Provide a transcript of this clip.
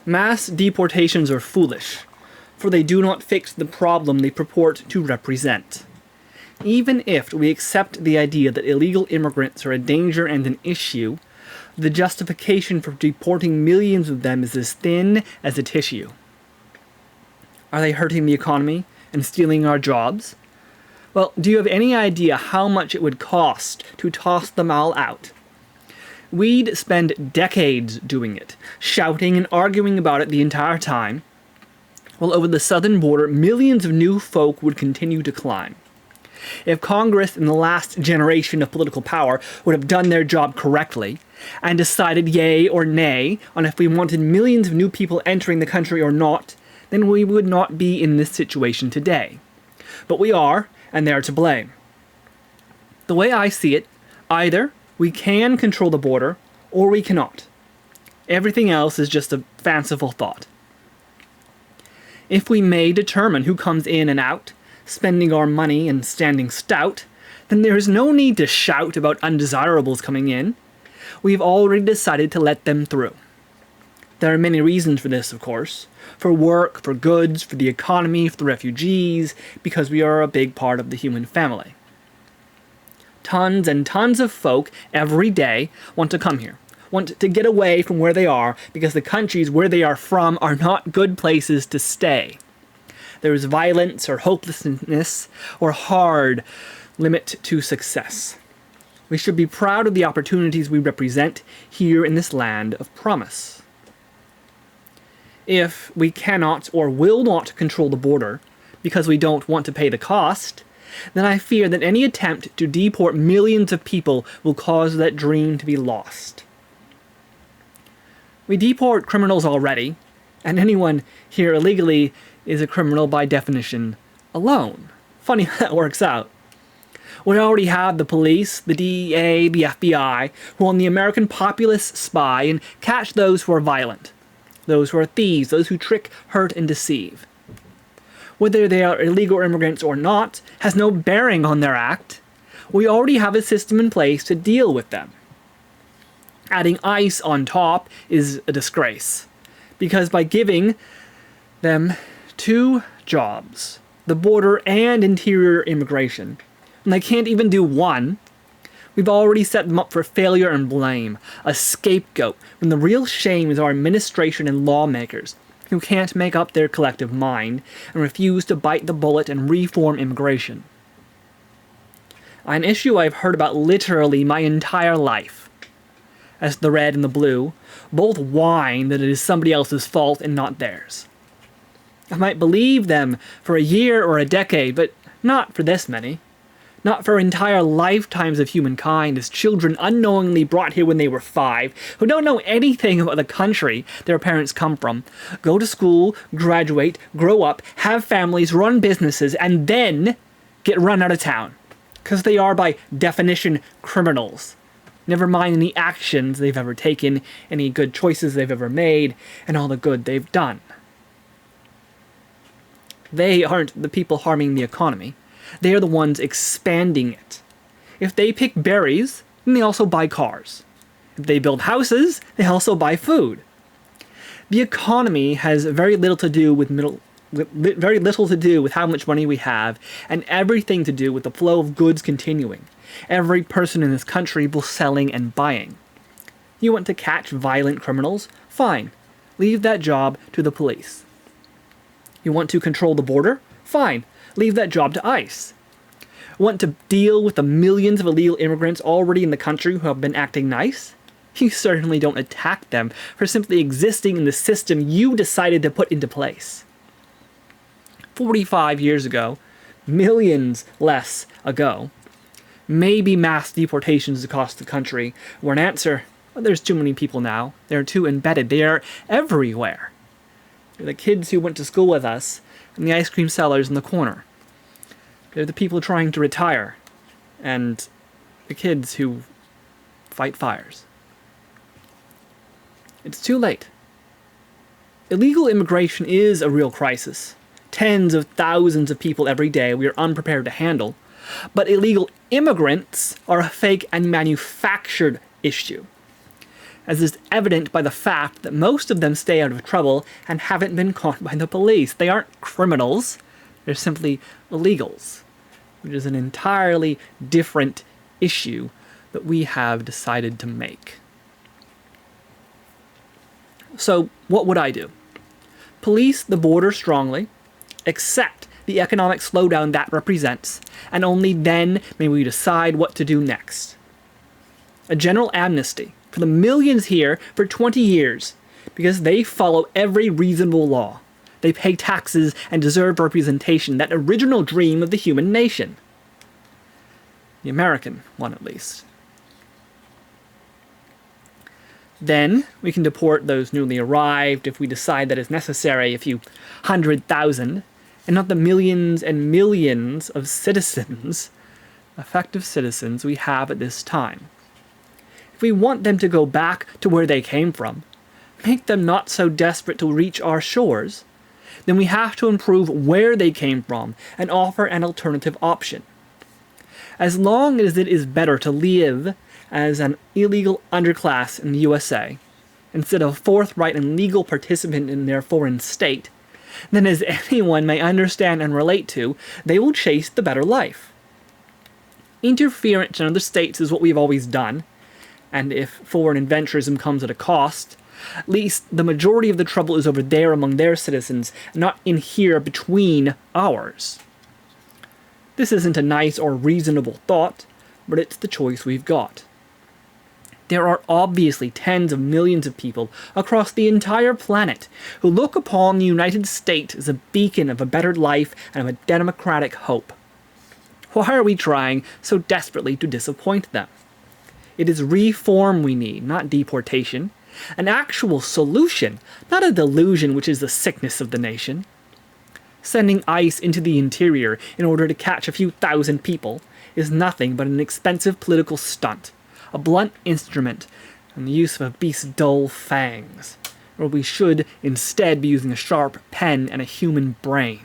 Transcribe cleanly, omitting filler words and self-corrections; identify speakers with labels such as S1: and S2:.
S1: Mass deportations are foolish, for they do not fix the problem they purport to represent. Even if we accept the idea that illegal immigrants are a danger and an issue, the justification for deporting millions of them is as thin as a tissue. Are they hurting the economy and stealing our jobs? Well, do you have any idea how much it would cost to toss them all out? We'd spend decades doing it, shouting and arguing about it the entire time, while over the southern border, millions of new folk would continue to climb. If Congress in the last generation of political power would have done their job correctly, and decided yay or nay on if we wanted millions of new people entering the country or not, then we would not be in this situation today. But we are, and they are to blame. The way I see it, either we can control the border, or we cannot. Everything else is just a fanciful thought. If we may determine who comes in and out, spending our money and standing stout, then there is no need to shout about undesirables coming in. We've already decided to let them through. There are many reasons for this, of course. For work, for goods, for the economy, for the refugees, because we are a big part of the human family. Tons and tons of folk every day want to come here, want to get away from where they are because the countries where they are from are not good places to stay. There is violence or hopelessness or hard limit to success. We should be proud of the opportunities we represent here in this land of promise. If we cannot or will not control the border because we don't want to pay the cost, then I fear that any attempt to deport millions of people will cause that dream to be lost. We deport criminals already, and anyone here illegally is a criminal by definition alone. Funny how that works out. We already have the police, the DEA, the FBI, who on the American populace spy and catch those who are violent, those who are thieves, those who trick, hurt, and deceive. Whether they are illegal immigrants or not has no bearing on their act. We already have a system in place to deal with them. Adding ICE on top is a disgrace, because by giving them two jobs, the border and interior immigration, and they can't even do one, we've already set them up for failure and blame, a scapegoat, when the real shame is our administration and lawmakers, who can't make up their collective mind and refuse to bite the bullet and reform immigration. An issue I've heard about literally my entire life. As the red and the blue both whine that it is somebody else's fault and not theirs. I might believe them for a year or a decade, but not for this many. Not for entire lifetimes of humankind as children unknowingly brought here when they were 5, who don't know anything about the country their parents come from, go to school, graduate, grow up, have families, run businesses, and then get run out of town. Because they are, by definition, criminals. Never mind any actions they've ever taken, any good choices they've ever made, and all the good they've done. They aren't the people harming the economy. They are the ones expanding it. If they pick berries, then they also buy cars. If they build houses, they also buy food. The economy has very little to do with how much money we have, and everything to do with the flow of goods continuing. Every person in this country both selling and buying. You want to catch violent criminals? Fine. Leave that job to the police. You want to control the border? Fine. Leave that job to ICE. Want to deal with the millions of illegal immigrants already in the country who have been acting nice? You certainly don't attack them for simply existing in the system you decided to put into place. 45 years ago, millions less ago, maybe mass deportations across the country were an answer. Well, there's too many people now. They're too embedded. They are everywhere. They're the kids who went to school with us and the ice cream sellers in the corner. They're the people trying to retire and the kids who fight fires. It's too late. Illegal immigration is a real crisis. Tens of thousands of people every day we are unprepared to handle. But illegal immigrants are a fake and manufactured issue. as is evident by the fact that most of them stay out of trouble and haven't been caught by the police. They aren't criminals, they're simply illegals, which is an entirely different issue that we have decided to make. So, what would I do? Police the border strongly, accept the economic slowdown that represents, and only then may we decide what to do next. A general amnesty for the millions here for 20 years, because they follow every reasonable law. They pay taxes and deserve representation, that original dream of the human nation. The American one, at least. Then we can deport those newly arrived if we decide that it's necessary, a few 100,000, and not the millions and millions of citizens, effective citizens, we have at this time. If we want them to go back to where they came from, make them not so desperate to reach our shores, then we have to improve where they came from and offer an alternative option. As long as it is better to live as an illegal underclass in the USA, instead of a forthright and legal participant in their foreign state, then as anyone may understand and relate to, they will chase the better life. Interference in other states is what we've always done, and if foreign adventurism comes at a cost, at least the majority of the trouble is over there among their citizens, not in here between ours. This isn't a nice or reasonable thought, but it's the choice we've got. There are obviously tens of millions of people across the entire planet who look upon the United States as a beacon of a better life and of a democratic hope. Why are we trying so desperately to disappoint them? It is reform we need, not deportation. An actual solution, not a delusion which is the sickness of the nation. Sending ICE into the interior in order to catch a few thousand people is nothing but an expensive political stunt, a blunt instrument, and the use of a beast's dull fangs, where we should instead be using a sharp pen and a human brain.